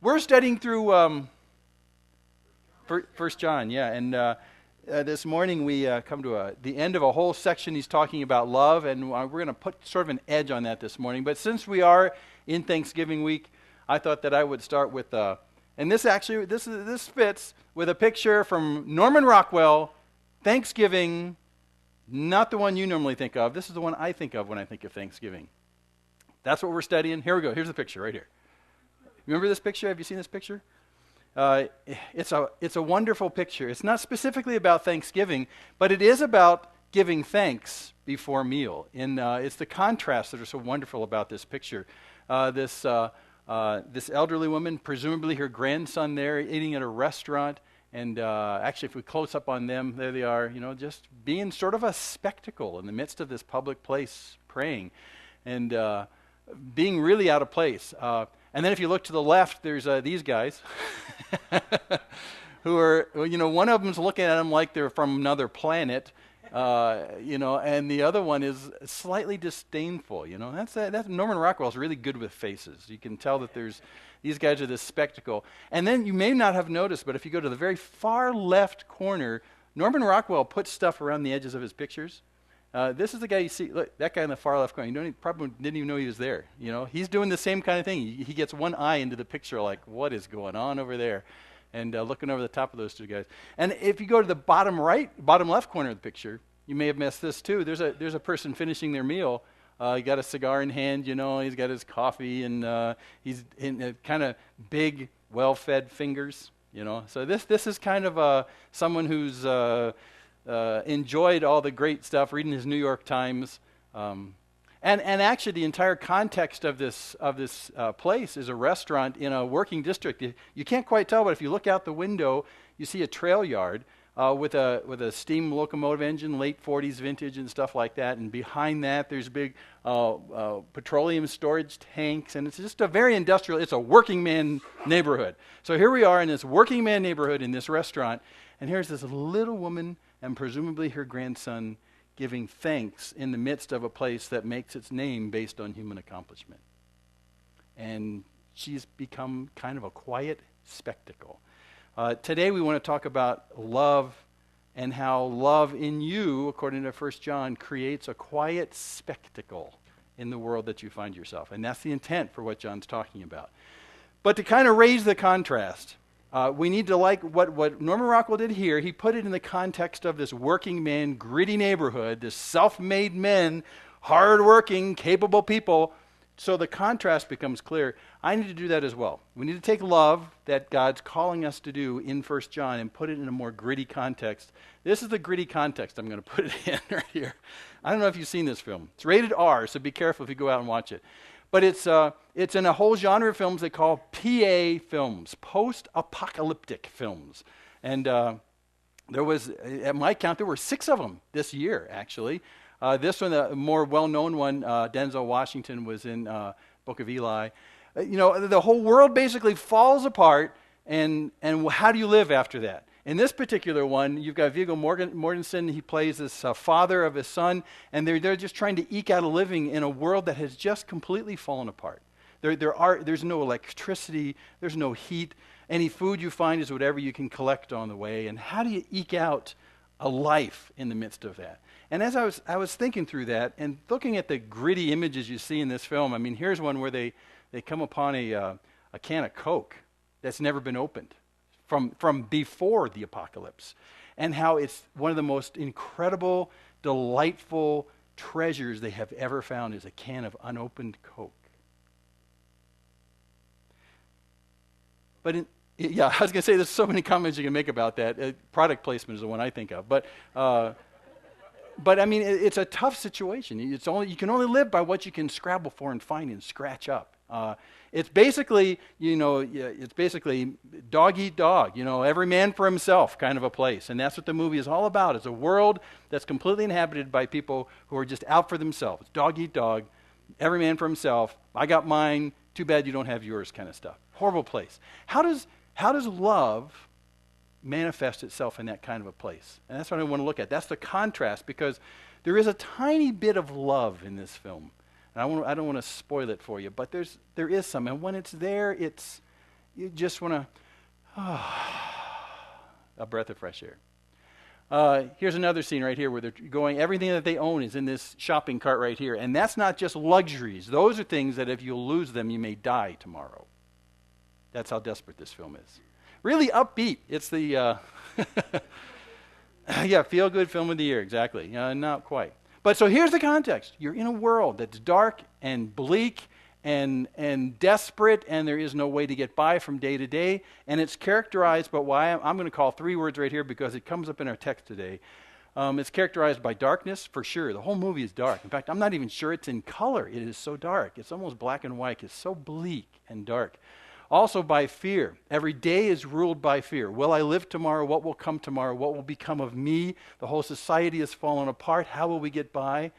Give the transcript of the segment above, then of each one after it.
We're studying through First John, yeah, and this morning we come to the end of a whole section. He's talking about love, and we're going to put sort of an edge on that this morning. But since we are in Thanksgiving week, I thought that I would start with, and this fits with a picture from Norman Rockwell, Thanksgiving, not the one you normally think of. This is the one I think of when I think of Thanksgiving. That's what we're studying. Here we go. Here's the picture right here. Remember this picture? Have you seen this picture? It's a wonderful picture. It's not specifically about Thanksgiving, but it is about giving thanks before meal. And it's the contrasts that are so wonderful about this picture. This elderly woman, presumably her grandson there, eating at a restaurant. And actually, if we close up on them, there they are, just being sort of a spectacle in the midst of this public place, praying. And being really out of place. And then if you look to the left, there's these guys who are, one of them's looking at them like they're from another planet, and the other one is slightly disdainful. That's Norman Rockwell's really good with faces. You can tell that these guys are this spectacle. And then you may not have noticed, but if you go to the very far left corner, Norman Rockwell puts stuff around the edges of his pictures. This is the guy you see. Look, that guy in the far left corner. Probably didn't even know he was there. He's doing the same kind of thing. He gets one eye into the picture, like, what is going on over there? And looking over the top of those two guys. And if you go to the bottom left corner of the picture, you may have missed this too. There's a person finishing their meal. He got a cigar in hand. He's got his coffee, and he's in kind of big, well-fed fingers. So this is kind of someone who's enjoyed all the great stuff, reading his New York Times, and actually the entire context of this place is a restaurant in a working district. You can't quite tell, but if you look out the window, you see a trail yard with a steam locomotive engine, late 40s vintage and stuff like that. And behind that, there's big petroleum storage tanks, and it's just a very industrial. It's a working man neighborhood. So here we are in this working man neighborhood in this restaurant, and here's this little woman and presumably her grandson giving thanks in the midst of a place that makes its name based on human accomplishment. And she's become kind of a quiet spectacle. Today we want to talk about love and how love in you, according to 1 John, creates a quiet spectacle in the world that you find yourself. And that's the intent for what John's talking about. But to kind of raise the contrast, we need to like what Norman Rockwell did here. He put it in the context of this working man, gritty neighborhood, this self-made men, hard-working, capable people. So the contrast becomes clear. I need to do that as well. We need to take love that God's calling us to do in 1 John and put it in a more gritty context. This is the gritty context I'm going to put it in right here. I don't know if you've seen this film. It's rated R, so be careful if you go out and watch it. But it's in a whole genre of films they call PA films, post-apocalyptic films. And there was, at my count, there were 6 of them this year, actually. This one, the more well-known one, Denzel Washington was in Book of Eli. The whole world basically falls apart, and how do you live after that? In this particular one, you've got Viggo Mortensen. He plays this father of his son, and they're just trying to eke out a living in a world that has just completely fallen apart. There's no electricity, there's no heat. Any food you find is whatever you can collect on the way. And how do you eke out a life in the midst of that? And as I was thinking through that and looking at the gritty images you see in this film, I mean, here's one where they come upon a can of Coke that's never been opened from before the apocalypse, and how it's one of the most incredible, delightful treasures they have ever found is a can of unopened Coke. But I was going to say there's so many comments you can make about that. Product placement is the one I think of, but I mean it's a tough situation. You can only live by what you can scrabble for and find and scratch up. It's basically, it's basically dog eat dog, every man for himself kind of a place. And that's what the movie is all about. It's a world that's completely inhabited by people who are just out for themselves. Dog eat dog, every man for himself. I got mine, too bad you don't have yours kind of stuff. Horrible place. How does love manifest itself in that kind of a place? And that's what I want to look at. That's the contrast, because there is a tiny bit of love in this film. And I don't want to spoil it for you, but there is some. And when it's there, it's you just want to, a breath of fresh air. Here's another scene right here where they're going, everything that they own is in this shopping cart right here. And that's not just luxuries. Those are things that if you lose them, you may die tomorrow. That's how desperate this film is. Really upbeat. It's the, feel-good film of the year, exactly. Not quite. But so here's the context. You're in a world that's dark and bleak and desperate, and there is no way to get by from day to day. And it's characterized by why I'm going to call 3 words right here because it comes up in our text today. It's characterized by darkness, for sure. The whole movie is dark. In fact, I'm not even sure it's in color. It is so dark. It's almost black and white. It's so bleak and dark. Also by fear. Every day is ruled by fear. Will I live tomorrow? What will come tomorrow? What will become of me? The whole society has fallen apart. How will we get by?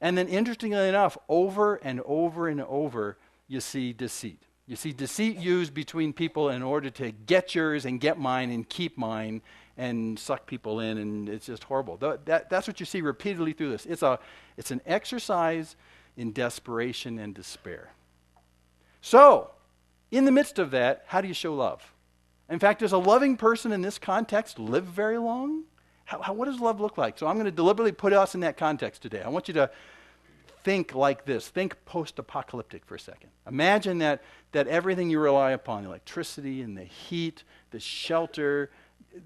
And then interestingly enough, over and over and over, you see deceit. You see deceit used between people in order to get yours and get mine and keep mine and suck people in, and it's just horrible. That's what you see repeatedly through this. It's an exercise in desperation and despair. So, in the midst of that, how do you show love? In fact, does a loving person in this context live very long? What does love look like? So I'm going to deliberately put us in that context today. I want you to think like this. Think post-apocalyptic for a second. Imagine that everything you rely upon, the electricity and the heat, the shelter,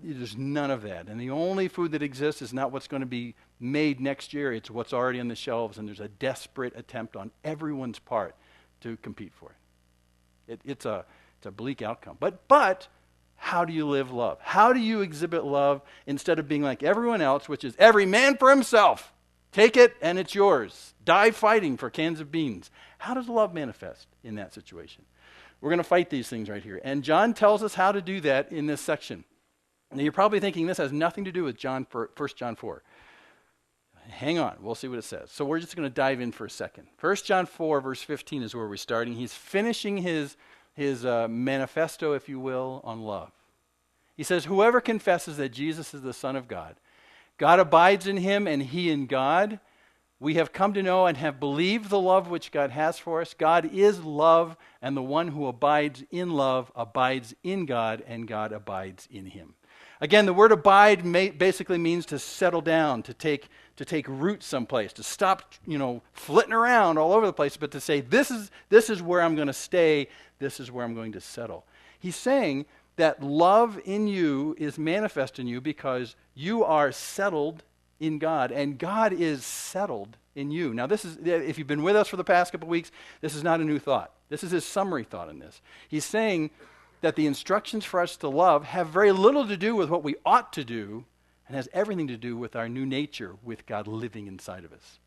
there's none of that. And the only food that exists is not what's going to be made next year. It's what's already on the shelves, and there's a desperate attempt on everyone's part to compete for it. It's a bleak outcome. But how do you live love? How do you exhibit love instead of being like everyone else, which is every man for himself? Take it and it's yours. Die fighting for cans of beans. How does love manifest in that situation? We're going to fight these things right here. And John tells us how to do that in this section. Now you're probably thinking this has nothing to do with 1 John 4. Hang on, we'll see what it says. So we're just going to dive in for a second. 1 John 4 verse 15 is where we're starting. He's finishing his manifesto, if you will, on love. He says, whoever confesses that Jesus is the Son of God, God abides in him and he in God. We have come to know and have believed the love which God has for us. God is love, and the one who abides in love abides in God, and God abides in him. Again, the word abide basically means to settle down, to take root someplace, to stop, flitting around all over the place, but to say, this is where I'm going to stay, this is where I'm going to settle. He's saying that love in you is manifest in you because you are settled in God, and God is settled in you. Now this is, if you've been with us for the past couple of weeks, this is not a new thought. This is his summary thought in this. He's saying that the instructions for us to love have very little to do with what we ought to do and has everything to do with our new nature, with God living inside of us.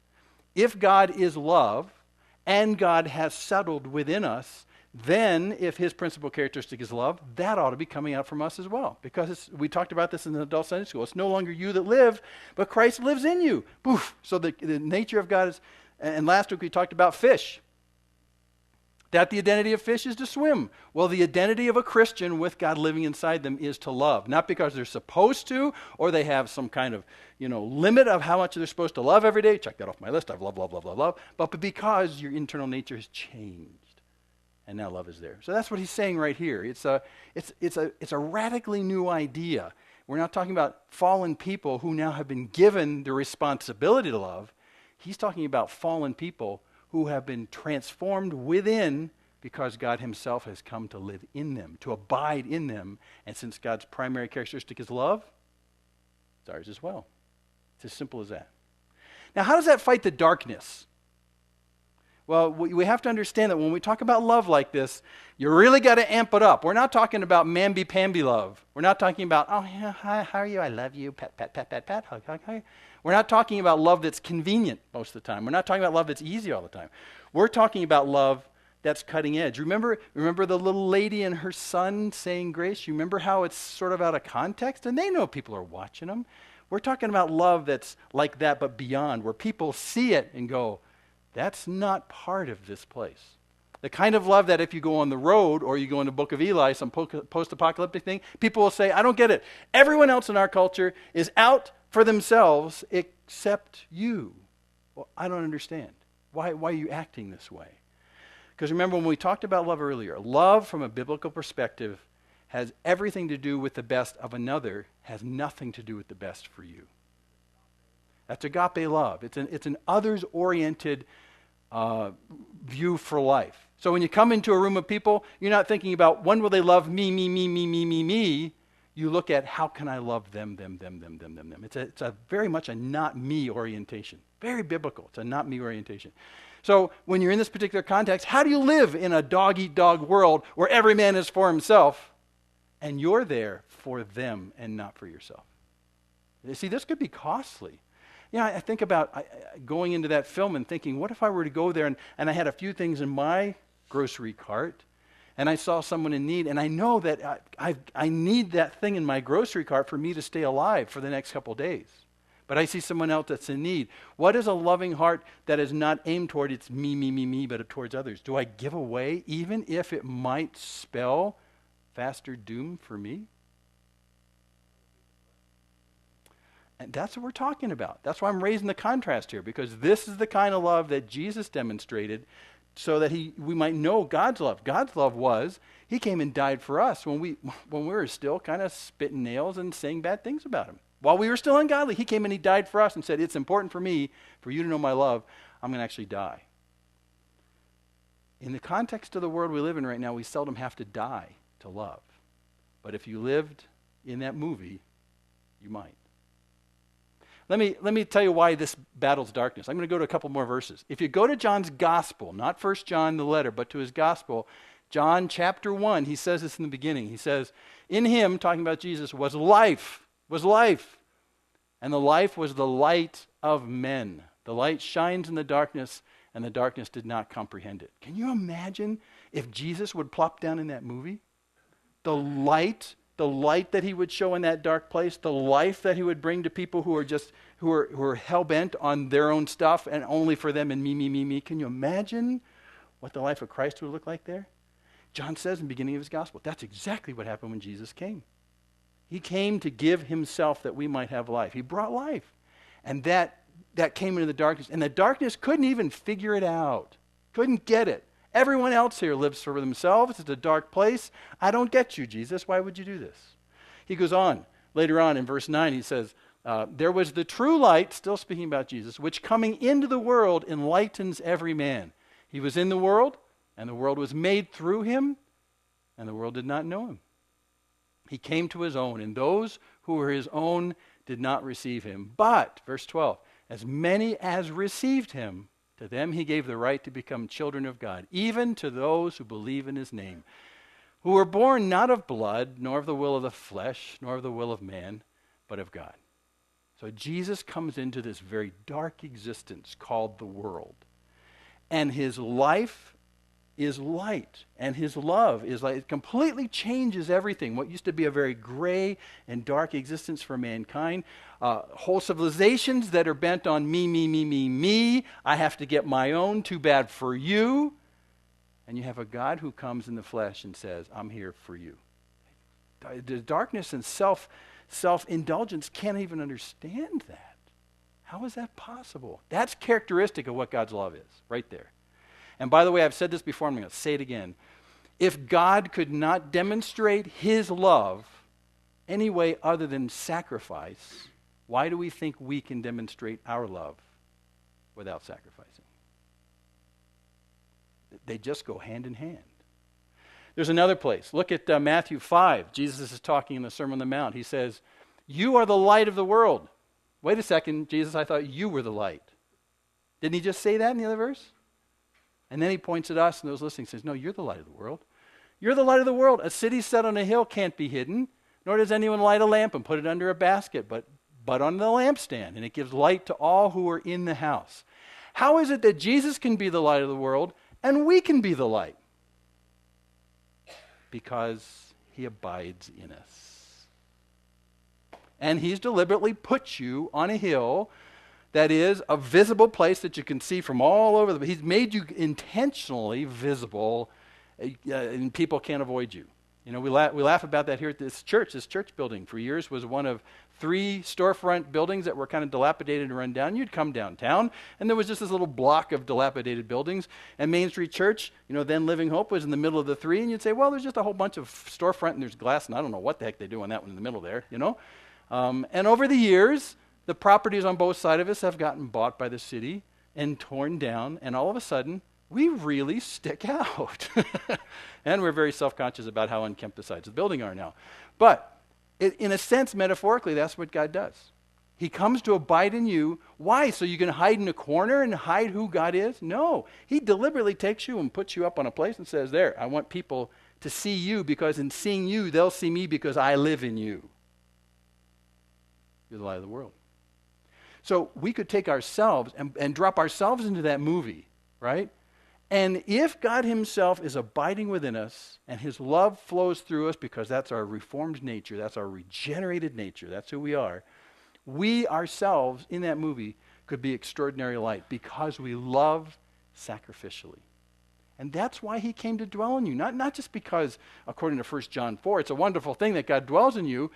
If God is love and God has settled within us, then if his principal characteristic is love, that ought to be coming out from us as well. Because we talked about this in the adult Sunday school. It's no longer you that live, but Christ lives in you. Poof. So the nature of God is, and last week we talked about fish. That the identity of fish is to swim. Well, the identity of a Christian with God living inside them is to love. Not because they're supposed to, or they have some kind of, limit of how much they're supposed to love every day. Check that off my list. I've loved, love, love, love, love. But because your internal nature has changed. And now love is there. So that's what he's saying right here. It's a radically new idea. We're not talking about fallen people who now have been given the responsibility to love. He's talking about fallen people who have been transformed within because God himself has come to live in them, to abide in them. And since God's primary characteristic is love, it's ours as well. It's as simple as that. Now, how does that fight the darkness? Well, we have to understand that when we talk about love like this, you really got to amp it up. We're not talking about mamby-pamby love. We're not talking about, oh, yeah, hi, how are you? I love you. Pat, pat, pat, pat, pat, hug, hug, hug. We're not talking about love that's convenient most of the time. We're not talking about love that's easy all the time. We're talking about love that's cutting edge. Remember the little lady and her son saying grace? You remember how it's sort of out of context? And they know people are watching them. We're talking about love that's like that but beyond, where people see it and go, that's not part of this place. The kind of love that if you go on the road or you go in the Book of Eli, some post-apocalyptic thing, people will say, I don't get it. Everyone else in our culture is out for themselves except you. Well, I don't understand. Why are you acting this way? Because remember when we talked about love earlier, love from a biblical perspective has everything to do with the best of another, has nothing to do with the best for you. That's agape love. It's an others-oriented view for life. So when you come into a room of people, you're not thinking about when will they love me, me, me, me, me, me, me. You look at how can I love them. It's a very much a not me orientation. Very biblical. It's a not me orientation. So when you're in this particular context, how do you live in a dog-eat-dog world where every man is for himself and you're there for them and not for yourself? You see, this could be costly. I think about going into that film and thinking, what if I were to go there and I had a few things in my grocery cart and I saw someone in need and I know that I need that thing in my grocery cart for me to stay alive for the next couple days. But I see someone else that's in need. What is a loving heart that is not aimed toward it's me, me, me, me, but towards others? Do I give away even if it might spell faster doom for me? And that's what we're talking about. That's why I'm raising the contrast here, because this is the kind of love that Jesus demonstrated so that we might know God's love. God's love was, he came and died for us when we were still kind of spitting nails and saying bad things about him. While we were still ungodly, he came and he died for us and said, it's important for me, for you to know my love, I'm going to actually die. In the context of the world we live in right now, we seldom have to die to love. But if you lived in that movie, you might. Let me tell you why this battles darkness. I'm going to go to a couple more verses. If you go to John's gospel, not 1 John the letter, but to his gospel, John chapter 1, he says this in the beginning. He says, in him, talking about Jesus, was life. And the life was the light of men. The light shines in the darkness, and the darkness did not comprehend it. Can you imagine if Jesus would plop down in that movie? The light that he would show in that dark place, the life that he would bring to people who are hell-bent on their own stuff and only for them and me, me, me, me. Can you imagine what the life of Christ would look like there? John says in the beginning of his gospel, that's exactly what happened when Jesus came. He came to give himself that we might have life. He brought life. And that came into the darkness. And the darkness couldn't even figure it out. Couldn't get it. Everyone else here lives for themselves. It's a dark place. I don't get you, Jesus. Why would you do this? He goes on. Later on in verse 9, he says, there was the true light, still speaking about Jesus, which coming into the world enlightens every man. He was in the world, and the world was made through him, and the world did not know him. He came to his own, and those who were his own did not receive him. But, verse 12, as many as received him, to them he gave the right to become children of God, even to those who believe in his name, who were born not of blood, nor of the will of the flesh, nor of the will of man, but of God. So Jesus comes into this very dark existence called the world. And his life is light, and his love is light. It completely changes everything. What used to be a very gray and dark existence for mankind, whole civilizations that are bent on me, me, me, me, me. I have to get my own, too bad for you. And you have a God who comes in the flesh and says, I'm here for you. The darkness and self-indulgence can't even understand that. How is that possible? That's characteristic of what God's love is, right there. And by the way, I've said this before, I'm going to say it again. If God could not demonstrate his love any way other than sacrifice, why do we think we can demonstrate our love without sacrificing? They just go hand in hand. There's another place. Look at Matthew 5. Jesus is talking in the Sermon on the Mount. He says, you are the light of the world. Wait a second, Jesus, I thought you were the light. Didn't he just say that in the other verse? And then he points at us and those listening and says, no, you're the light of the world. You're the light of the world. A city set on a hill can't be hidden, nor does anyone light a lamp and put it under a basket, but on the lampstand, and it gives light to all who are in the house. How is it that Jesus can be the light of the world and we can be the light? Because he abides in us. And he's deliberately put you on a hill that is a visible place that you can see from all over. He's made you intentionally visible, and people can't avoid you. You know, we laugh about that here at this church building. For years was one of 3 storefront buildings that were kind of dilapidated and run down. You'd come downtown, and there was just this little block of dilapidated buildings. And Main Street Church, you know, then Living Hope was in the middle of the 3, and you'd say, well, there's just a whole bunch of storefront, and there's glass, and I don't know what the heck they do on that one in the middle there, you know. And over the years, the properties on both sides of us have gotten bought by the city and torn down, and all of a sudden, we really stick out. And we're very self-conscious about how unkempt the sides of the building are now. But in a sense, metaphorically, that's what God does. He comes to abide in you. Why? So you can hide in a corner and hide who God is? No. He deliberately takes you and puts you up on a place and says, there, I want people to see you, because in seeing you, they'll see me because I live in you. You're the light of the world. So we could take ourselves and drop ourselves into that movie, right? And if God himself is abiding within us and his love flows through us, because that's our reformed nature, that's our regenerated nature, that's who we are, we ourselves in that movie could be extraordinary light because we love sacrificially. And that's why he came to dwell in you. Not just because, according to 1 John 4, it's a wonderful thing that God dwells in you.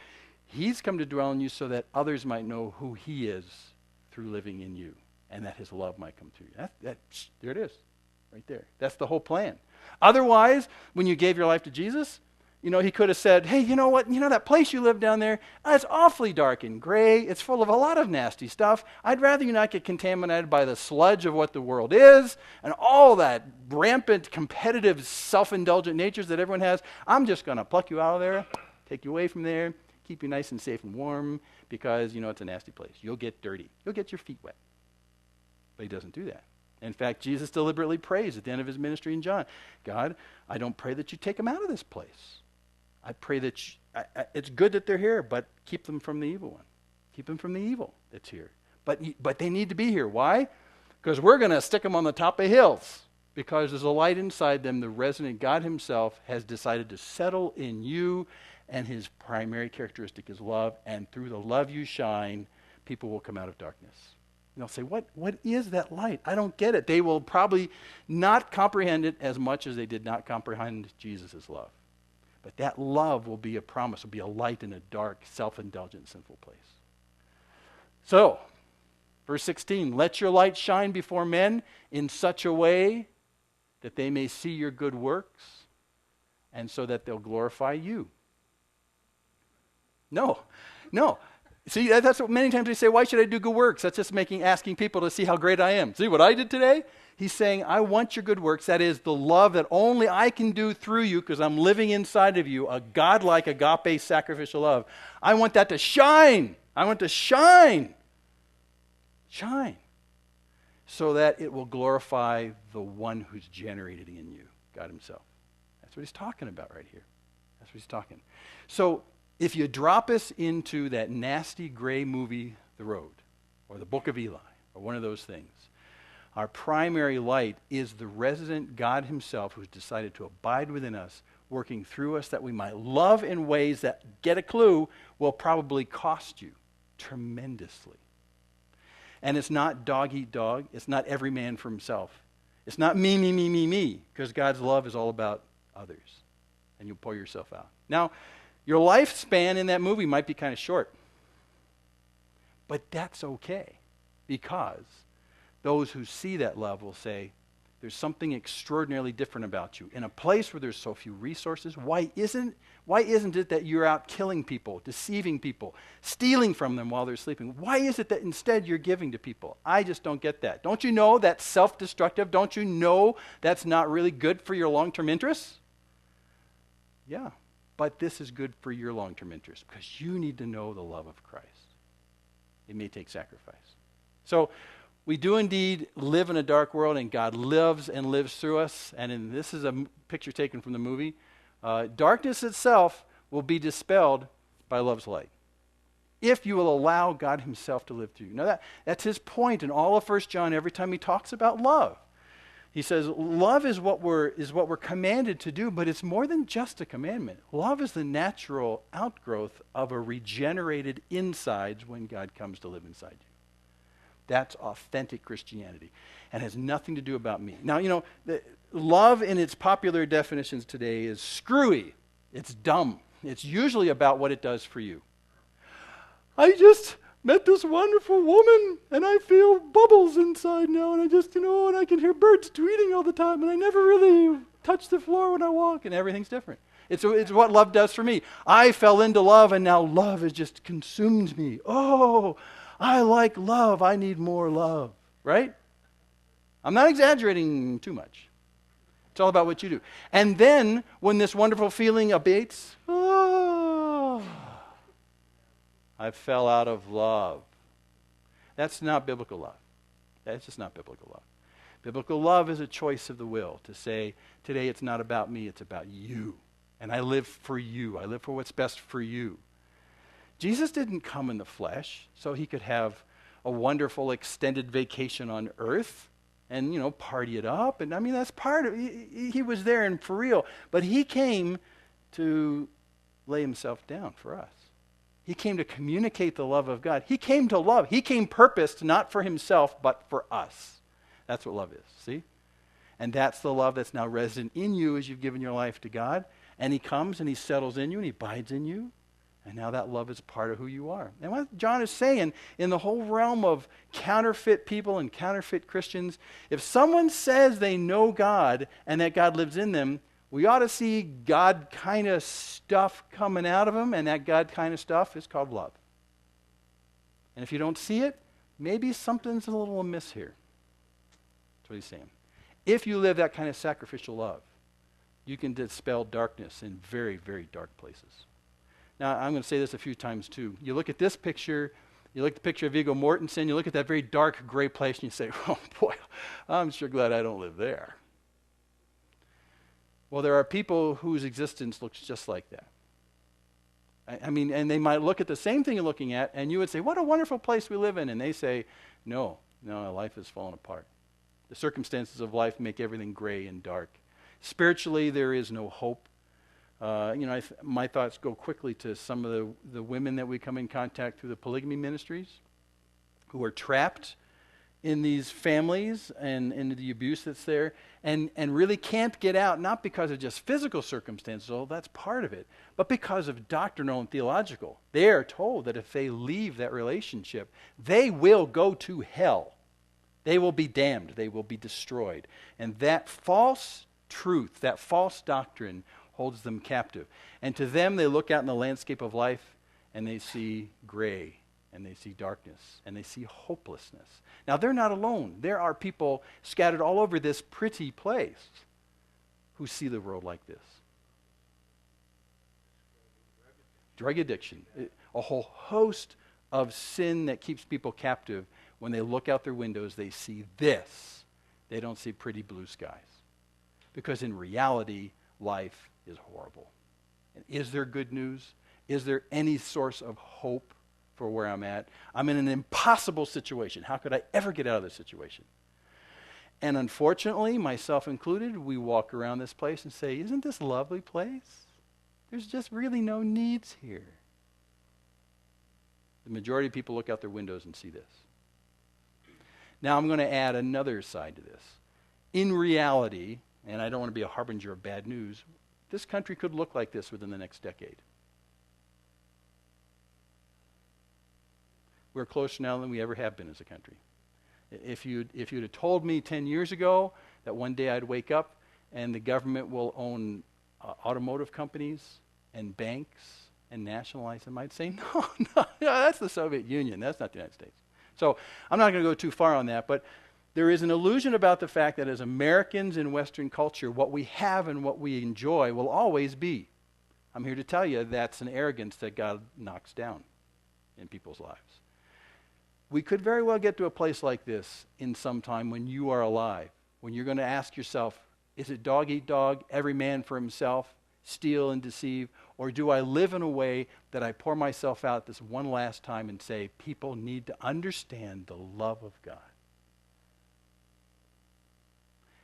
He's come to dwell in you so that others might know who he is through living in you, and that his love might come through you. There it is. Right there. That's the whole plan. Otherwise, when you gave your life to Jesus, you know, he could have said, hey, you know what? You know that place you live down there? It's awfully dark and gray. It's full of a lot of nasty stuff. I'd rather you not get contaminated by the sludge of what the world is and all that rampant, competitive, self-indulgent natures that everyone has. I'm just going to pluck you out of there, take you away from there, keep you nice and safe and warm because, you know, it's a nasty place. You'll get dirty. You'll get your feet wet. But he doesn't do that. In fact, Jesus deliberately prays at the end of his ministry in John, God, I don't pray that you take them out of this place. I pray that it's good that they're here, but keep them from the evil one. Keep them from the evil that's here. But they need to be here. Why? Because we're going to stick them on the top of hills. Because there's a light inside them. The resident God himself has decided to settle in you, and his primary characteristic is love. And through the love you shine, people will come out of darkness. And they'll say, what is that light? I don't get it. They will probably not comprehend it as much as they did not comprehend Jesus' love. But that love will be a promise, will be a light in a dark, self-indulgent, sinful place. So, verse 16, let your light shine before men in such a way that they may see your good works, and so that they'll glorify you. No. See, that's what many times they say, why should I do good works? That's just asking people to see how great I am. See what I did today? He's saying, I want your good works. That is the love that only I can do through you because I'm living inside of you, a godlike, agape, sacrificial love. I want that to shine. I want to shine. Shine. So that it will glorify the one who's generated in you, God himself. That's what he's talking about right here. That's what he's talking. So, if you drop us into that nasty gray movie, The Road, or The Book of Eli, or one of those things, our primary light is the resident God himself who's decided to abide within us, working through us that we might love in ways that, get a clue, will probably cost you tremendously. And it's not dog eat dog. It's not every man for himself. It's not me, because God's love is all about others. And you'll pour yourself out. Now, your lifespan in that movie might be kind of short. But that's okay. Because those who see that love will say, there's something extraordinarily different about you. In a place where there's so few resources, why isn't it that you're out killing people, deceiving people, stealing from them while they're sleeping? Why is it that instead you're giving to people? I just don't get that. Don't you know that's self-destructive? Don't you know that's not really good for your long-term interests? Yeah. But this is good for your long-term interest because you need to know the love of Christ. It may take sacrifice. So we do indeed live in a dark world, and God lives and lives through us. And this is a picture taken from the movie. Darkness itself will be dispelled by love's light if you will allow God himself to live through you. Now that's his point in all of 1 John every time he talks about love. He says love is what we're commanded to do, but it's more than just a commandment. Love is the natural outgrowth of a regenerated insides when God comes to live inside you. That's authentic Christianity and has nothing to do about me. Now, love in its popular definitions today is screwy. It's dumb. It's usually about what it does for you. I just met this wonderful woman, and I feel bubbles inside now, and I just, and I can hear birds tweeting all the time, and I never really touch the floor when I walk, and everything's different. It's what love does for me. I fell into love, and now love has just consumed me. Oh, I like love. I need more love, right? I'm not exaggerating too much. It's all about what you do. And then, when this wonderful feeling abates, I fell out of love. That's not biblical love. That's just not biblical love. Biblical love is a choice of the will to say, today it's not about me, it's about you. And I live for you. I live for what's best for you. Jesus didn't come in the flesh so he could have a wonderful extended vacation on earth and, party it up. And that's part of it. He was there and for real. But he came to lay himself down for us. He came to communicate the love of God. He came to love. He came purposed not for himself, but for us. That's what love is, see? And that's the love that's now resident in you as you've given your life to God. And he comes and he settles in you and he abides in you. And now that love is part of who you are. And what John is saying, in the whole realm of counterfeit people and counterfeit Christians, if someone says they know God and that God lives in them, we ought to see God kind of stuff coming out of them, and that God kind of stuff is called love. And if you don't see it, maybe something's a little amiss here. That's what he's saying. If you live that kind of sacrificial love, you can dispel darkness in very, very dark places. Now, I'm going to say this a few times too. You look at this picture, you look at the picture of Viggo Mortensen, you look at that very dark gray place, and you say, oh boy, I'm sure glad I don't live there. Well, there are people whose existence looks just like that. And they might look at the same thing you're looking at, and you would say, what a wonderful place we live in. And they say, no, life has fallen apart. The circumstances of life make everything gray and dark. Spiritually, there is no hope. My thoughts go quickly to some of the women that we come in contact through the polygamy ministries who are trapped in these families and in the abuse that's there and really can't get out, not because of just physical circumstances, although that's part of it, but because of doctrinal and theological. They are told that if they leave that relationship, they will go to hell. They will be damned. They will be destroyed. And that false truth, that false doctrine holds them captive. And to them, they look out in the landscape of life and they see gray and they see darkness and they see hopelessness. Now, they're not alone. There are people scattered all over this pretty place who see the world like this. Drug addiction, a whole host of sin that keeps people captive. When they look out their windows, they see this. They don't see pretty blue skies. Because in reality, life is horrible. And is there good news? Is there any source of hope for where I'm at? I'm in an impossible situation. How could I ever get out of this situation? And unfortunately, myself included, we walk around this place and say, isn't this a lovely place? There's just really no needs here. The majority of people look out their windows and see this. Now I'm going to add another side to this. In reality, and I don't want to be a harbinger of bad news, this country could look like this within the next decade. We're closer now than we ever have been as a country. If you'd have told me 10 years ago that one day I'd wake up and the government will own automotive companies and banks and nationalize them, I'd say, no, that's the Soviet Union. That's not the United States. So I'm not going to go too far on that, but there is an illusion about the fact that as Americans in Western culture, what we have and what we enjoy will always be. I'm here to tell you that's an arrogance that God knocks down in people's lives. We could very well get to a place like this in some time when you are alive, when you're going to ask yourself, is it dog eat dog, every man for himself, steal and deceive, or do I live in a way that I pour myself out this one last time and say, people need to understand the love of God?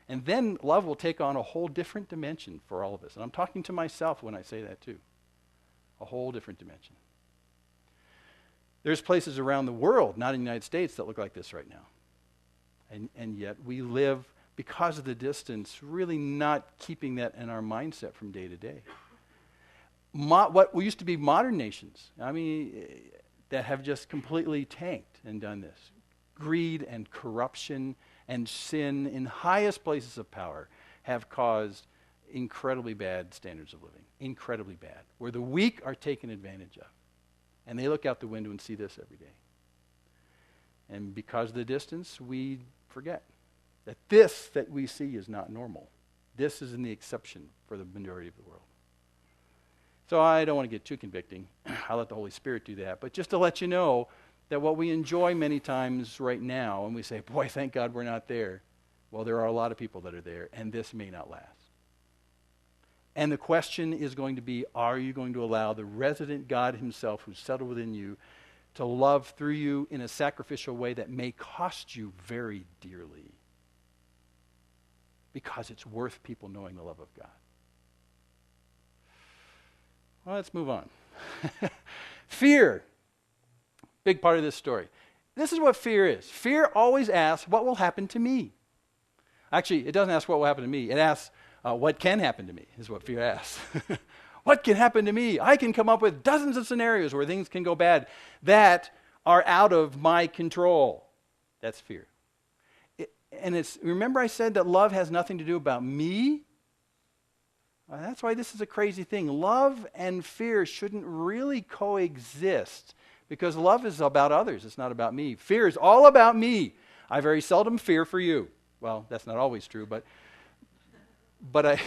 And then love will take on a whole different dimension for all of us. And I'm talking to myself when I say that too. A whole different dimension. There's places around the world, not in the United States, that look like this right now. And yet we live, because of the distance, really not keeping that in our mindset from day to day. what used to be modern nations, that have just completely tanked and done this. Greed and corruption and sin in highest places of power have caused incredibly bad standards of living. Incredibly bad. Where the weak are taken advantage of. And they look out the window and see this every day. And because of the distance, we forget that this that we see is not normal. This is in the exception for the majority of the world. So I don't want to get too convicting. I'll let the Holy Spirit do that. But just to let you know that what we enjoy many times right now, and we say, boy, thank God we're not there. Well, there are a lot of people that are there, and this may not last. And the question is going to be, are you going to allow the resident God himself who's settled within you to love through you in a sacrificial way that may cost you very dearly? Because it's worth people knowing the love of God. Well, let's move on. Fear. Big part of this story. This is what fear is. Fear always asks, what will happen to me? Actually, it doesn't ask what will happen to me. It asks, what can happen to me, is what fear asks. What can happen to me? I can come up with dozens of scenarios where things can go bad that are out of my control. That's fear. Remember I said that love has nothing to do about me? That's why this is a crazy thing. Love and fear shouldn't really coexist because love is about others. It's not about me. Fear is all about me. I very seldom fear for you. Well, that's not always true, but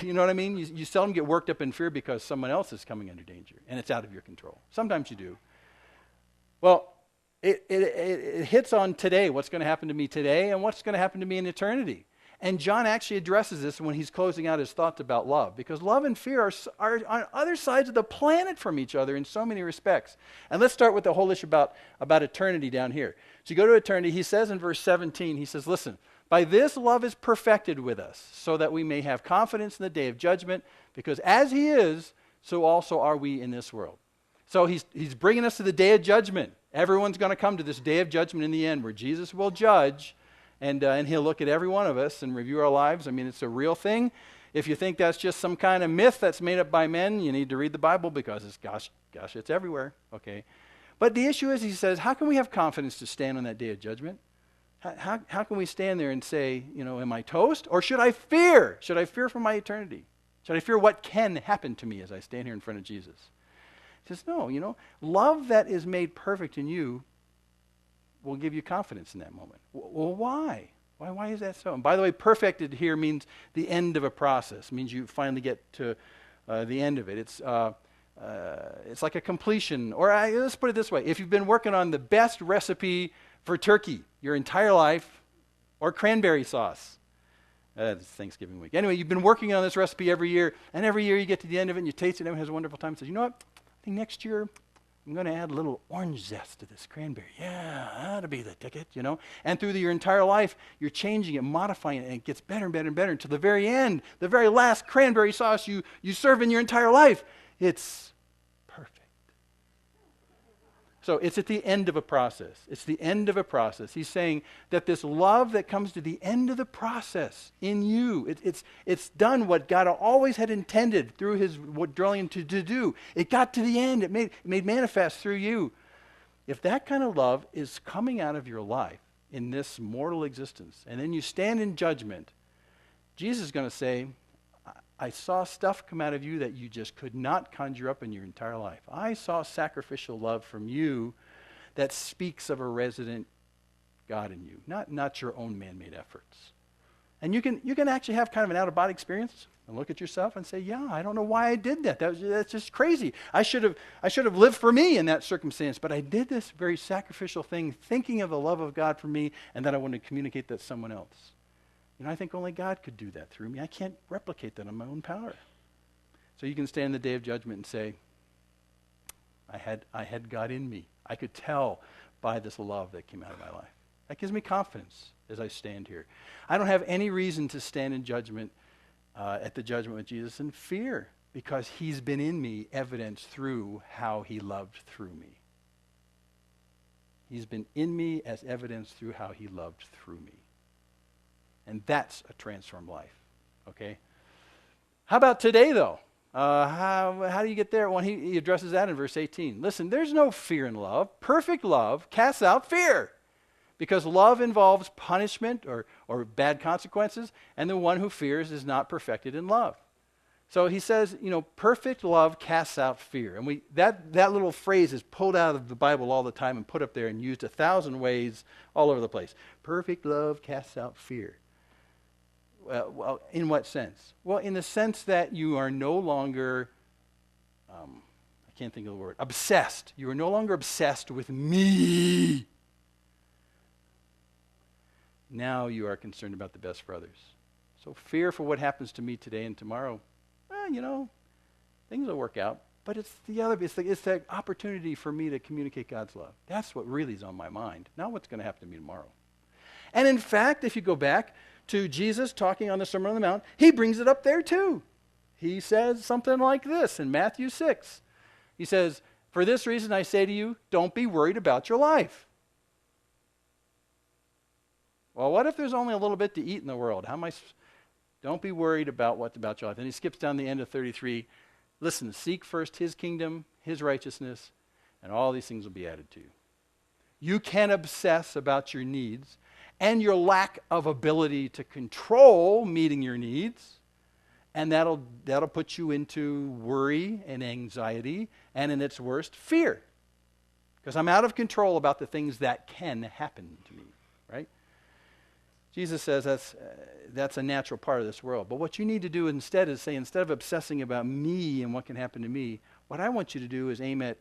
you know what I mean? You seldom get worked up in fear because someone else is coming under danger, and it's out of your control. Sometimes you do. Well, it hits on today, what's going to happen to me today, and what's going to happen to me in eternity. And John actually addresses this when he's closing out his thoughts about love, because love and fear are on other sides of the planet from each other in so many respects. And let's start with the whole issue about eternity down here. So you go to eternity, he says in verse 17, he says, listen, by this love is perfected with us, so that we may have confidence in the day of judgment, because as he is, so also are we in this world. So he's bringing us to the day of judgment. Everyone's going to come to this day of judgment in the end, where Jesus will judge, and he'll look at every one of us and review our lives. I mean, it's a real thing. If you think that's just some kind of myth that's made up by men, you need to read the Bible, because it's, gosh, it's everywhere. Okay. But the issue is, he says, how can we have confidence to stand on that day of judgment? How can we stand there and say, am I toast? Or should I fear? Should I fear for my eternity? Should I fear what can happen to me as I stand here in front of Jesus? He says, no, love that is made perfect in you will give you confidence in that moment. Well, why? Why is that so? And by the way, perfected here means the end of a process. It means you finally get to the end of it. It's like a completion. Or let's put it this way. If you've been working on the best recipe for turkey your entire life, or cranberry sauce. It's Thanksgiving week. Anyway, you've been working on this recipe every year, and every year you get to the end of it, and you taste it, and everyone has a wonderful time, and says, you know what? I think next year I'm going to add a little orange zest to this cranberry. Yeah, that'll be the ticket, And through your entire life, you're changing it, modifying it, and it gets better and better and better until the very end, the very last cranberry sauce you serve in your entire life. It's perfect. So it's at the end of a process. It's the end of a process. He's saying that this love that comes to the end of the process in you, it's done what God always had intended through his dwelling to do. It got to the end. It made manifest through you. If that kind of love is coming out of your life in this mortal existence, and then you stand in judgment, Jesus is going to say, I saw stuff come out of you that you just could not conjure up in your entire life. I saw sacrificial love from you that speaks of a resident God in you, not your own man-made efforts. And you can actually have kind of an out-of-body experience and look at yourself and say, yeah, I don't know why I did that. That's just crazy. I should have lived for me in that circumstance, but I did this very sacrificial thing thinking of the love of God for me, and that I wanted to communicate that to someone else. I think only God could do that through me. I can't replicate that on my own power. So you can stand in the day of judgment and say, I had God in me. I could tell by this love that came out of my life. That gives me confidence as I stand here. I don't have any reason to stand in judgment, at the judgment with Jesus in fear, because he's been in me, evidenced through how he loved through me. He's been in me as evidence through how he loved through me. And that's a transformed life, okay? How about today, though? How do you get there? Well, he addresses that in verse 18. Listen, there's no fear in love. Perfect love casts out fear. Because love involves punishment or bad consequences, and the one who fears is not perfected in love. So he says, perfect love casts out fear. And that little phrase is pulled out of the Bible all the time and put up there and used 1,000 ways all over the place. Perfect love casts out fear. Well, in what sense? Well, in the sense that you are no longer, I can't think of the word, obsessed. You are no longer obsessed with me. Now you are concerned about the best for others. So fear for what happens to me today and tomorrow, things will work out. But it's the opportunity for me to communicate God's love. That's what really is on my mind, not what's going to happen to me tomorrow. And in fact, if you go back to Jesus talking on the Sermon on the Mount, he brings it up there too. He says something like this in Matthew 6. He says, "For this reason I say to you, don't be worried about your life." Well, what if there's only a little bit to eat in the world? Don't be worried about about your life. And he skips down the end of 33. Listen, seek first his kingdom, his righteousness, and all these things will be added to you. You can obsess about your needs and your lack of ability to control meeting your needs, and that'll put you into worry and anxiety, and in its worst, fear. Because I'm out of control about the things that can happen to me, right? Jesus says that's a natural part of this world. But what you need to do instead is say, instead of obsessing about me and what can happen to me, what I want you to do is aim at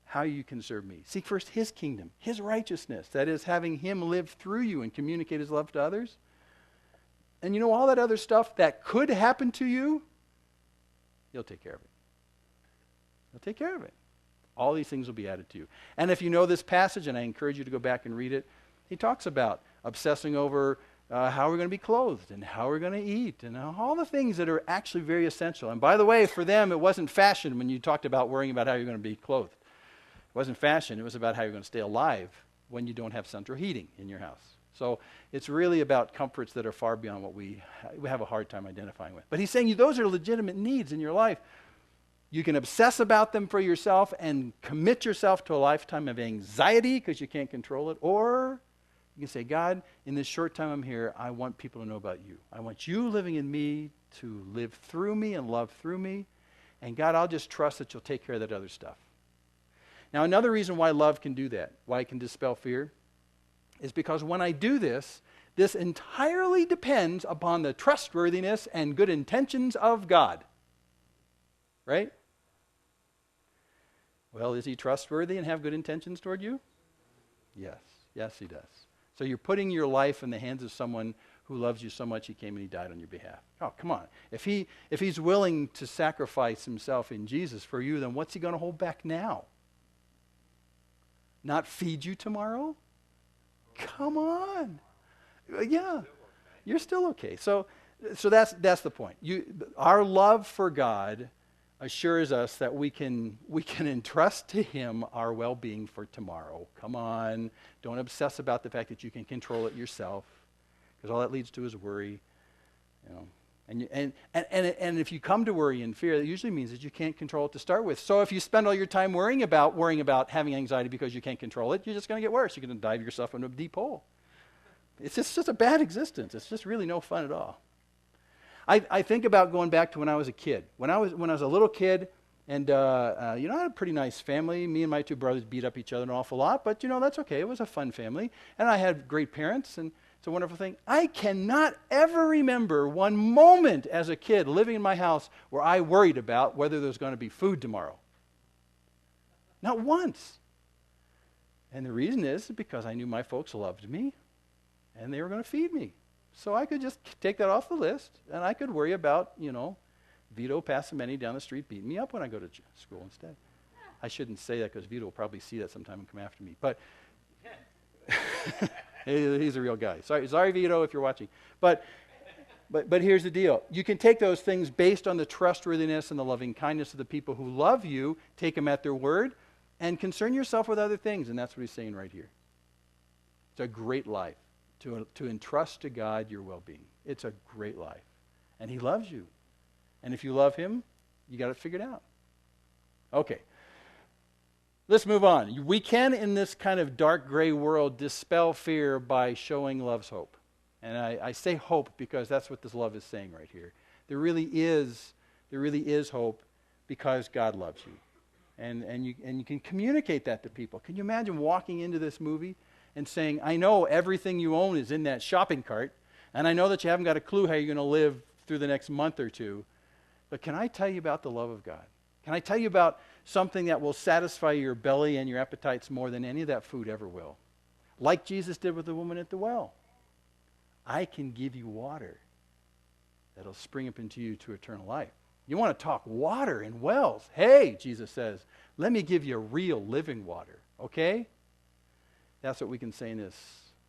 how you can serve me. Seek first his kingdom, his righteousness. That is, having him live through you and communicate his love to others. And all that other stuff that could happen to you, he'll take care of it. He'll take care of it. All these things will be added to you. And if you know this passage, and I encourage you to go back and read it, he talks about obsessing over how we're going to be clothed and how we're going to eat and all the things that are actually very essential. And by the way, for them, it wasn't fashion when you talked about worrying about how you're going to be clothed. It wasn't fashion. It was about how you're going to stay alive when you don't have central heating in your house. So it's really about comforts that are far beyond what we have a hard time identifying with. But he's saying those are legitimate needs in your life. You can obsess about them for yourself and commit yourself to a lifetime of anxiety because you can't control it, or you can say, God, in this short time I'm here, I want people to know about you. I want you living in me to live through me and love through me. And God, I'll just trust that you'll take care of that other stuff. Now, another reason why love can do that, why it can dispel fear, is because when I do this, this entirely depends upon the trustworthiness and good intentions of God. Right? Well, is he trustworthy and have good intentions toward you? Yes. Yes, he does. So you're putting your life in the hands of someone who loves you so much he came and he died on your behalf. Oh, come on. If he's willing to sacrifice himself in Jesus for you, then what's he going to hold back now? Not feed you tomorrow? Come on. Yeah. You're still okay. So that's the point. Our love for God assures us that we can entrust to him our well-being for tomorrow. Come on. Don't obsess about the fact that you can control it yourself, because all that leads to is worry. And if you come to worry and fear, that usually means that you can't control it to start with. So if you spend all your time worrying about having anxiety because you can't control it, you're just going to get worse. You're going to dive yourself into a deep hole. It's just a bad existence. It's just really no fun at all. I think about going back to when I was a kid. When I was a little kid, and I had a pretty nice family. Me and my two brothers beat up each other an awful lot, but that's okay. It was a fun family, and I had great parents, and it's a wonderful thing. I cannot ever remember one moment as a kid living in my house where I worried about whether there was going to be food tomorrow. Not once. And the reason is because I knew my folks loved me, and they were going to feed me. So I could just take that off the list, and I could worry about, Vito Passameni down the street beating me up when I go to school instead. I shouldn't say that because Vito will probably see that sometime and come after me. But he's a real guy. Sorry, Vito, if you're watching. But here's the deal. You can take those things based on the trustworthiness and the loving kindness of the people who love you, take them at their word, and concern yourself with other things. And that's what he's saying right here. It's a great life. To entrust to God your well-being. It's a great life. And he loves you. And if you love him, You got it figured out. Okay. Let's move on. We can, in this kind of dark gray world, dispel fear by showing love's hope. And I say hope because that's what this love is saying right here. There really is hope because God loves you. And you can communicate that to people. Can you imagine walking into this movie and saying, I know everything you own is in that shopping cart, and I know that you haven't got a clue how you're going to live through the next month or two, but can I tell you about the love of God? Can I tell you about something that will satisfy your belly and your appetites more than any of that food ever will? Like Jesus did with the woman at the well. I can give you water that'll spring up into you to eternal life. You want to talk water and wells? Hey, Jesus says, let me give you real living water, okay? That's what we can say in this.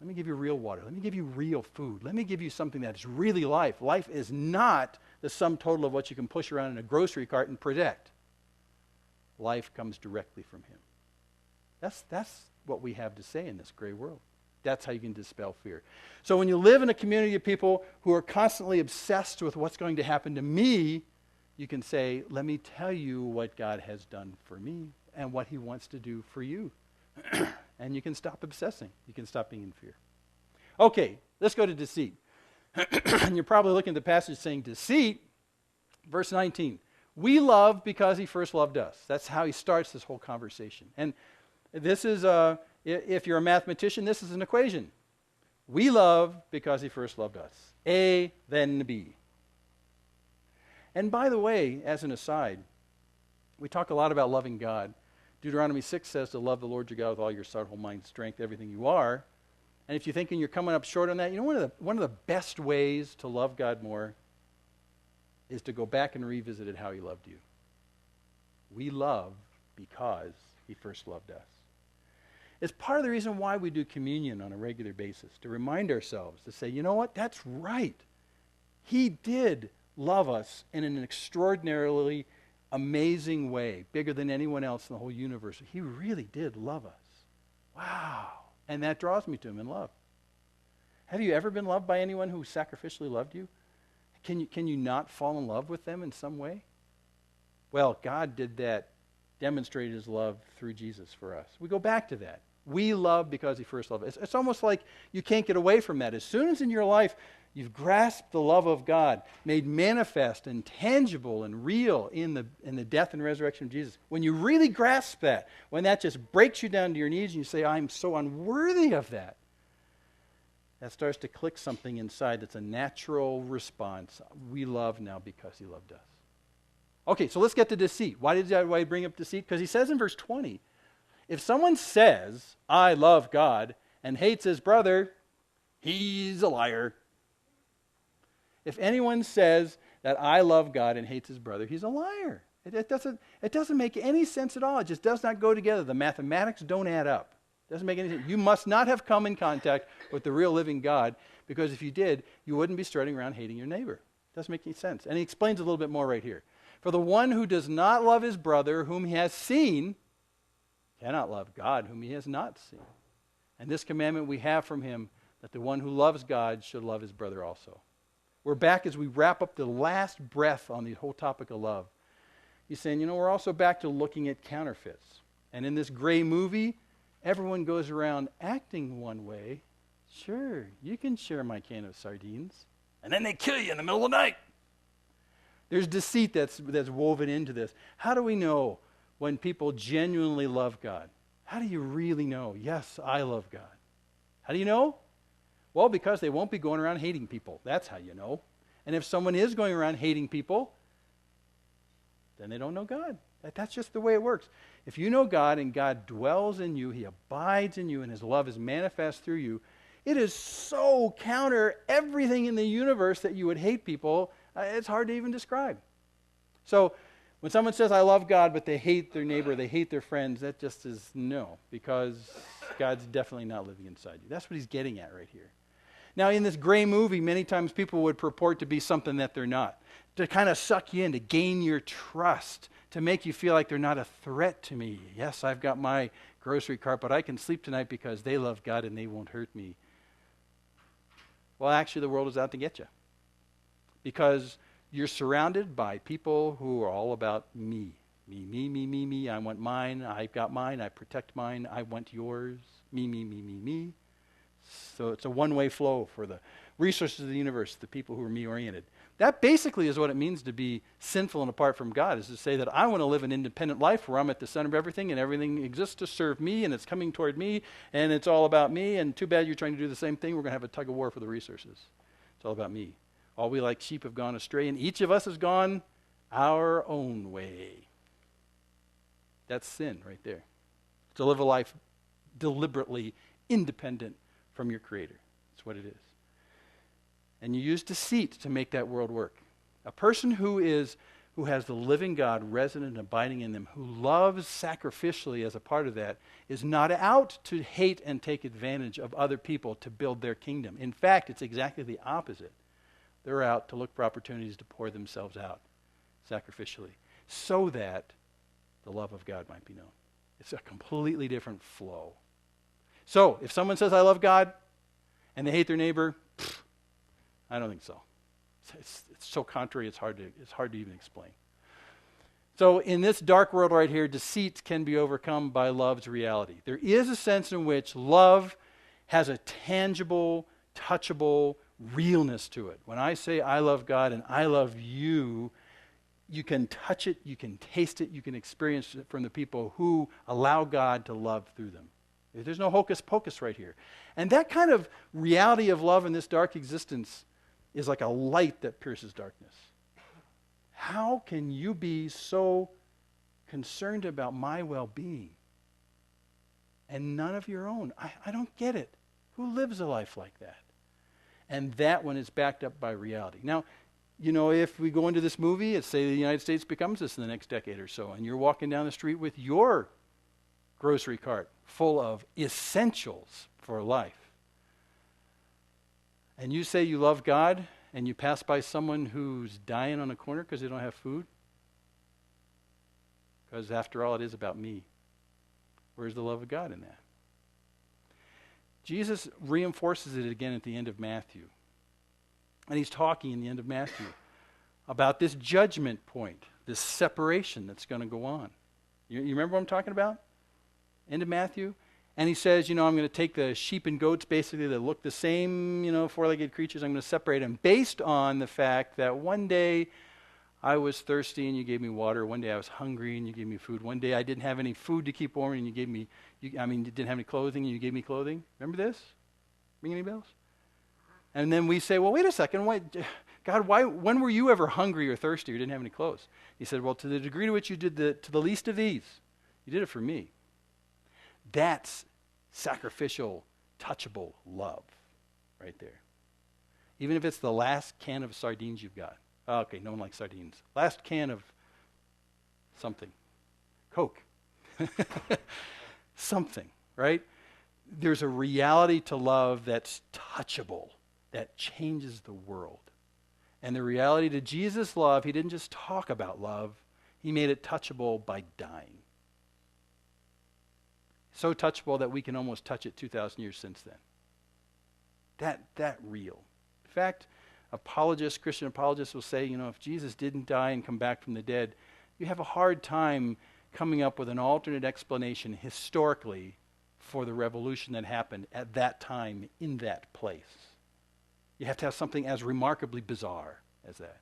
Let me give you real water. Let me give you real food. Let me give you something that's really life. Life is not the sum total of what you can push around in a grocery cart and protect. Life comes directly from him. That's what we have to say in this gray world. That's how you can dispel fear. So when you live in a community of people who are constantly obsessed with what's going to happen to me, you can say, let me tell you what God has done for me and what he wants to do for you. And you can stop obsessing. You can stop being in fear. Okay, let's go to deceit. And you're probably looking at the passage saying deceit. Verse 19. We love because he first loved us. That's how he starts this whole conversation. And this is, if you're a mathematician, this is an equation. We love because he first loved us. A, then B. And by the way, as an aside, we talk a lot about loving God. Deuteronomy 6 says to love the Lord your God with all your soul, whole mind, strength, everything you are. And if you're thinking you're coming up short on that, you know one of the best ways to love God more is to go back and revisit it how he loved you. We love because he first loved us. It's part of the reason why we do communion on a regular basis, to remind ourselves, to say, you know what, that's right. He did love us in an extraordinarily amazing way, bigger than anyone else in the whole universe. He really did love us. Wow. And that draws me to him in love. Have you ever been loved by anyone who sacrificially loved you? Can you not fall in love with them in some way? Well, God did that, demonstrated his love through Jesus for us. We go back to that. We love because he first loved us. It's almost like you can't get away from that. As soon as in your life you've grasped the love of God, made manifest and tangible and real in the death and resurrection of Jesus, when you really grasp that, when that just breaks you down to your knees and you say, I'm so unworthy of that, that starts to click something inside that's a natural response. We love now because he loved us. Okay, so let's get to deceit. Why did I bring up deceit? Because he says in verse 20, if someone says, I love God, and hates his brother, he's a liar. If anyone says that I love God and hates his brother, he's a liar. It doesn't make any sense at all. It just does not go together. The mathematics don't add up. It doesn't make any sense. You must not have come in contact with the real living God, because if you did, you wouldn't be strutting around hating your neighbor. It doesn't make any sense. And he explains a little bit more right here. For the one who does not love his brother whom he has seen cannot love God whom he has not seen. And this commandment we have from him, that the one who loves God should love his brother also. We're back as we wrap up the last breath on the whole topic of love. He's saying, we're also back to looking at counterfeits. And in this gray movie, everyone goes around acting one way. Sure, you can share my can of sardines. And then they kill you in the middle of the night. There's deceit that's woven into this. How do we know when people genuinely love God? How do you really know? Yes, I love God. How do you know? Well, because they won't be going around hating people. That's how you know. And if someone is going around hating people, then they don't know God. That's just the way it works. If you know God and God dwells in you, he abides in you, and his love is manifest through you, it is so counter everything in the universe that you would hate people. It's hard to even describe. So when someone says, I love God, but they hate their neighbor, they hate their friends, that just is no, because God's definitely not living inside you. That's what he's getting at right here. Now, in this gray movie, many times people would purport to be something that they're not, to kind of suck you in, to gain your trust, to make you feel like they're not a threat to me. Yes, I've got my grocery cart, but I can sleep tonight because they love God and they won't hurt me. Well, actually, the world is out to get you, because You're surrounded by people who are all about me. Me, me, me, me, me. I want mine. I've got mine. I protect mine. I want yours. Me, me, me, me, me. So it's a one-way flow for the resources of the universe, the people who are me-oriented. That basically is what it means to be sinful and apart from God, is to say that I want to live an independent life where I'm at the center of everything and everything exists to serve me and it's coming toward me and it's all about me, and too bad you're trying to do the same thing. We're going to have a tug of war for the resources. It's all about me. All we like sheep have gone astray, and each of us has gone our own way. That's sin right there. To live a life deliberately independent from your Creator. That's what it is. And you use deceit to make that world work. A person who has the living God resident and abiding in them, who loves sacrificially as a part of that, is not out to hate and take advantage of other people to build their kingdom. In fact, it's exactly the opposite. They're out to look for opportunities to pour themselves out sacrificially so that the love of God might be known. It's a completely different flow. So, if someone says, I love God, and they hate their neighbor, I don't think so. It's so contrary, it's hard to even explain. So in this dark world right here, deceit can be overcome by love's reality. There is a sense in which love has a tangible, touchable realness to it. When I say I love God and I love you, you can touch it, you can taste it, you can experience it from the people who allow God to love through them. There's no hocus pocus right here. And that kind of reality of love in this dark existence is like a light that pierces darkness. How can you be so concerned about my well-being and none of your own? I don't get it. Who lives a life like that? And that one is backed up by reality. Now, you know, if we go into this movie, let's say the United States becomes this in the next decade or so, and you're walking down the street with your grocery cart full of essentials for life, and you say you love God, and you pass by someone who's dying on a corner because they don't have food, because after all, it is about me. Where's the love of God in that? Jesus reinforces it again at the end of Matthew. And he's talking in the end of Matthew about this judgment point, this separation that's going to go on. You remember what I'm talking about? End of Matthew? And he says, you know, I'm going to take the sheep and goats basically that look the same, you know, four-legged creatures. I'm going to separate them based on the fact that one day I was thirsty and you gave me water. One day I was hungry and you gave me food. One day I didn't have any food to keep warm and you gave me, you didn't have any clothing and you gave me clothing. Remember this? Ring any bells? And then we say, well, wait a second. God, when were you ever hungry or thirsty or didn't have any clothes? He said, well, to the degree to which you did to the least of these, you did it for me. That's sacrificial, touchable love right there. Even if it's the last can of sardines you've got. Oh, okay, no one likes sardines. Last can of something. Coke. Something, right? There's a reality to love that's touchable, that changes the world. And the reality to Jesus' love, he didn't just talk about love, he made it touchable by dying. So touchable that we can almost touch it 2,000 years since then. That real. In fact, Christian apologists will say, you know, if Jesus didn't die and come back from the dead, you have a hard time coming up with an alternate explanation historically for the revolution that happened at that time in that place. You have to have something as remarkably bizarre as that.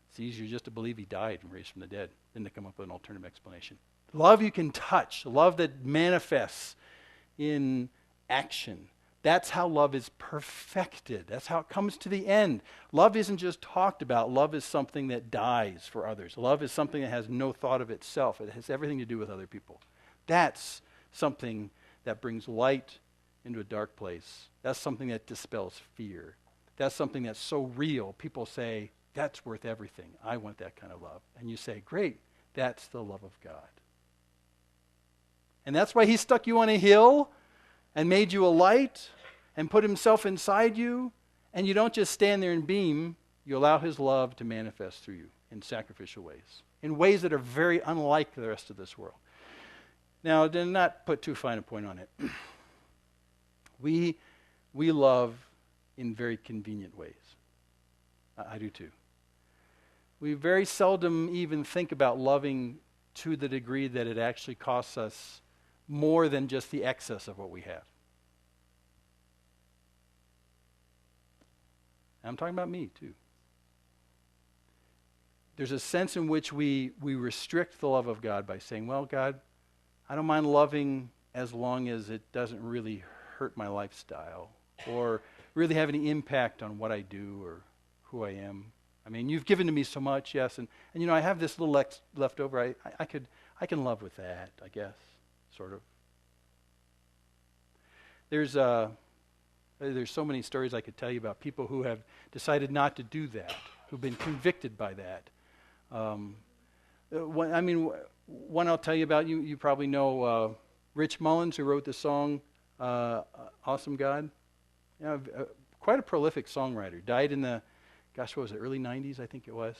It's easier just to believe he died and raised from the dead than to come up with an alternative explanation. Love you can touch, love that manifests in action. That's how love is perfected. That's how it comes to the end. Love isn't just talked about. Love is something that dies for others. Love is something that has no thought of itself. It has everything to do with other people. That's something that brings light into a dark place. That's something that dispels fear. That's something that's so real. People say, that's worth everything. I want that kind of love. And you say, great, that's the love of God. And that's why he stuck you on a hill and made you a light and put himself inside you. And you don't just stand there and beam. You allow his love to manifest through you in sacrificial ways, in ways that are very unlike the rest of this world. Now, do not put too fine a point on it. We love in very convenient ways. I do too. We very seldom even think about loving to the degree that it actually costs us more than just the excess of what we have. And I'm talking about me too. There's a sense in which we restrict the love of God by saying, well, God, I don't mind loving as long as it doesn't really hurt my lifestyle or really have any impact on what I do or who I am. I mean, you've given to me so much, yes, and you know, I have this little left over. I can love with that, I guess, sort of. There's so many stories I could tell you about people who have decided not to do that, who've been convicted by that. One I'll tell you about, you probably know Rich Mullins, who wrote the song Awesome God. Quite a prolific songwriter. Died in the, what was it, early 90s, I think it was,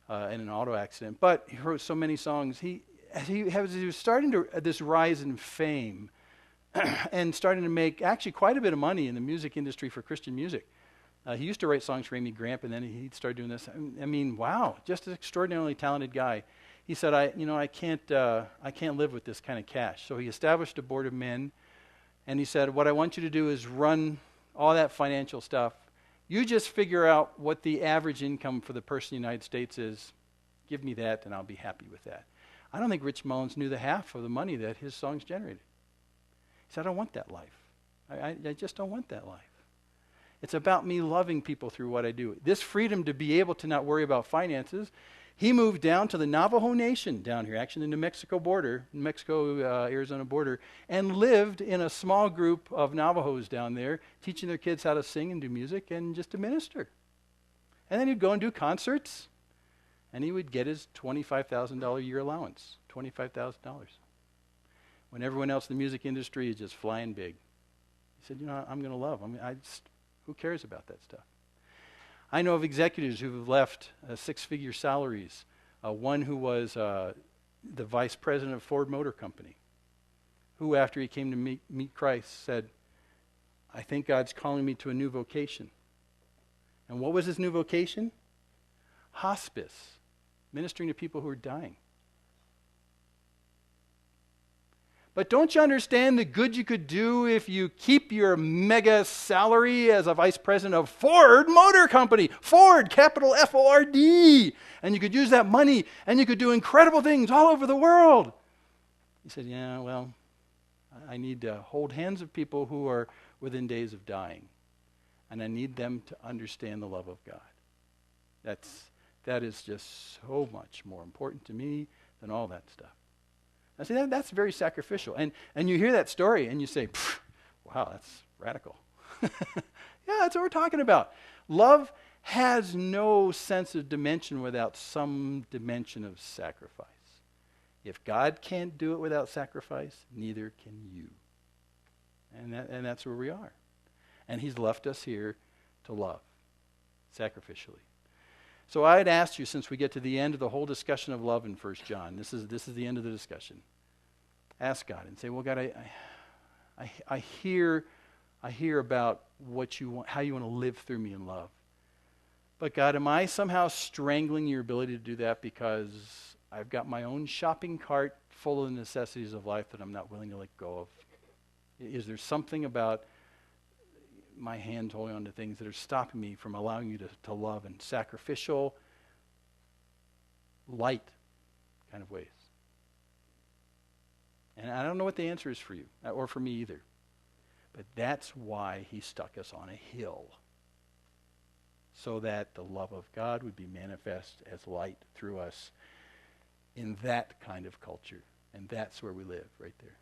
in an auto accident. But he wrote so many songs. He was starting to this rise in fame and starting to make actually quite a bit of money in the music industry for Christian music. He used to write songs for Amy Grant, and then he started doing this. I mean, wow, just an extraordinarily talented guy. He said, I can't live with this kind of cash. So he established a board of men, and he said, what I want you to do is run all that financial stuff. You just figure out what the average income for the person in the United States is. Give me that, and I'll be happy with that. I don't think Rich Mullins knew the half of the money that his songs generated. He said, I don't want that life. I just don't want that life. It's about me loving people through what I do. This freedom to be able to not worry about finances. He moved down to the Navajo Nation down here, actually in the Mexico-Arizona border, and lived in a small group of Navajos down there, teaching their kids how to sing and do music and just to minister. And then he'd go and do concerts, and he would get his $25,000 a year allowance, $25,000. When everyone else in the music industry is just flying big. He said, I'm going to love. Who cares about that stuff? I know of executives who have left six-figure salaries. One who was the vice president of Ford Motor Company, who after he came to meet Christ said, I think God's calling me to a new vocation. And what was his new vocation? Hospice, ministering to people who are dying. But don't you understand the good you could do if you keep your mega salary as a vice president of Ford Motor Company? Ford, capital F-O-R-D. And you could use that money and you could do incredible things all over the world. He said, yeah, well, I need to hold hands with people who are within days of dying. And I need them to understand the love of God. That is just so much more important to me than all that stuff. I see, that's very sacrificial. And you hear that story and you say, wow, that's radical. Yeah, that's what we're talking about. Love has no sense of dimension without some dimension of sacrifice. If God can't do it without sacrifice, neither can you. And that's where we are. And he's left us here to love, sacrificially. So I'd ask you, since we get to the end of the whole discussion of love in 1 John, this is the end of the discussion. Ask God and say, well, God, I hear about what you want, how you want to live through me in love. But God, am I somehow strangling your ability to do that because I've got my own shopping cart full of the necessities of life that I'm not willing to let go of? Is there something about my hand holding on to things that are stopping me from allowing you to love in sacrificial, light kind of ways? And I don't know what the answer is for you, or for me either. But that's why he stuck us on a hill, so that the love of God would be manifest as light through us in that kind of culture. And that's where we live, right there.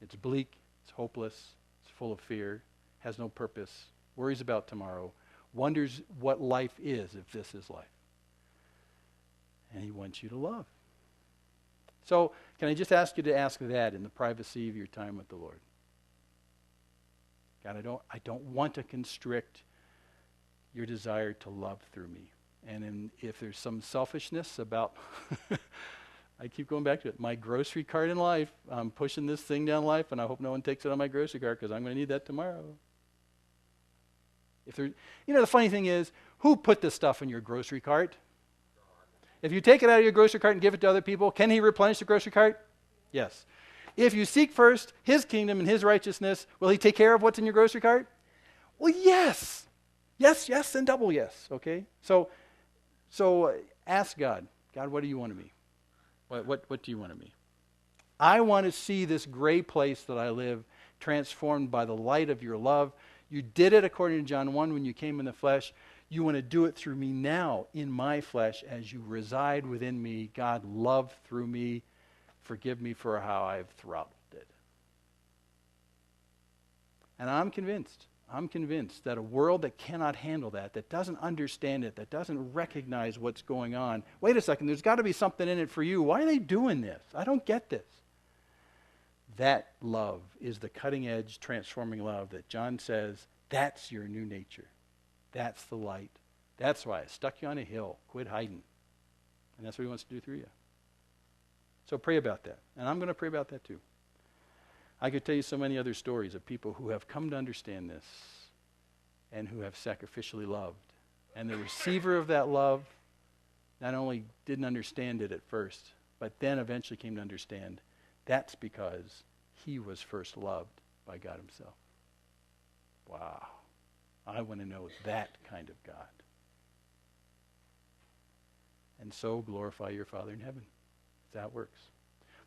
It's bleak, it's hopeless, it's full of fear, has no purpose, worries about tomorrow, wonders what life is if this is life. And he wants you to love. So, can I just ask you to ask that in the privacy of your time with the Lord? God, I don't want to constrict your desire to love through me. And if there's some selfishness about, I keep going back to it, my grocery cart in life, I'm pushing this thing down life, and I hope no one takes it on my grocery cart because I'm going to need that tomorrow. If there, the funny thing is, who put this stuff in your grocery cart? If you take it out of your grocery cart and give it to other people, can he replenish the grocery cart? Yes. If you seek first his kingdom and his righteousness, will he take care of what's in your grocery cart? Well, yes. Yes, yes, and double yes, okay? So ask God, God, what do you want of me? What do you want of me? I want to see this gray place that I live transformed by the light of your love. You did it according to John 1 when you came in the flesh. You want to do it through me now in my flesh as you reside within me. God, love through me. Forgive me for how I've throttled it. And I'm convinced that a world that cannot handle that doesn't understand it, that doesn't recognize what's going on. Wait a second, there's got to be something in it for you. Why are they doing this? I don't get this. That love is the cutting edge, transforming love that John says, that's your new nature. That's the light. That's why I stuck you on a hill. Quit hiding. And that's what he wants to do through you. So pray about that. And I'm going to pray about that too. I could tell you so many other stories of people who have come to understand this and who have sacrificially loved. And the receiver of that love not only didn't understand it at first, but then eventually came to understand that's because he was first loved by God himself. Wow. I want to know that kind of God. And so glorify your Father in heaven. That works.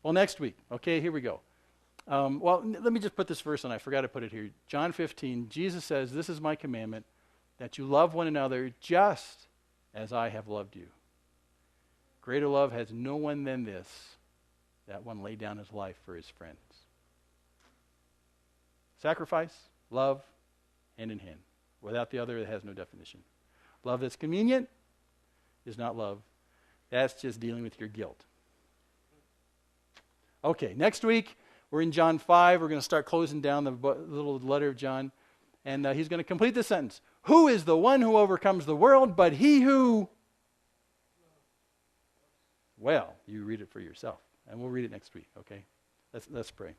Well, next week. Okay, here we go. Let me just put this verse on. I forgot to put it here. John 15, Jesus says, this is my commandment, that you love one another just as I have loved you. Greater love has no one than this, that one laid down his life for his friends. Sacrifice, love, hand in hand. Without the other, it has no definition. Love that's convenient is not love. That's just dealing with your guilt. Okay, next week, we're in John 5. We're going to start closing down the little letter of John. And he's going to complete the sentence. Who is the one who overcomes the world but he who... Well, you read it for yourself. And we'll read it next week, okay? Let's pray.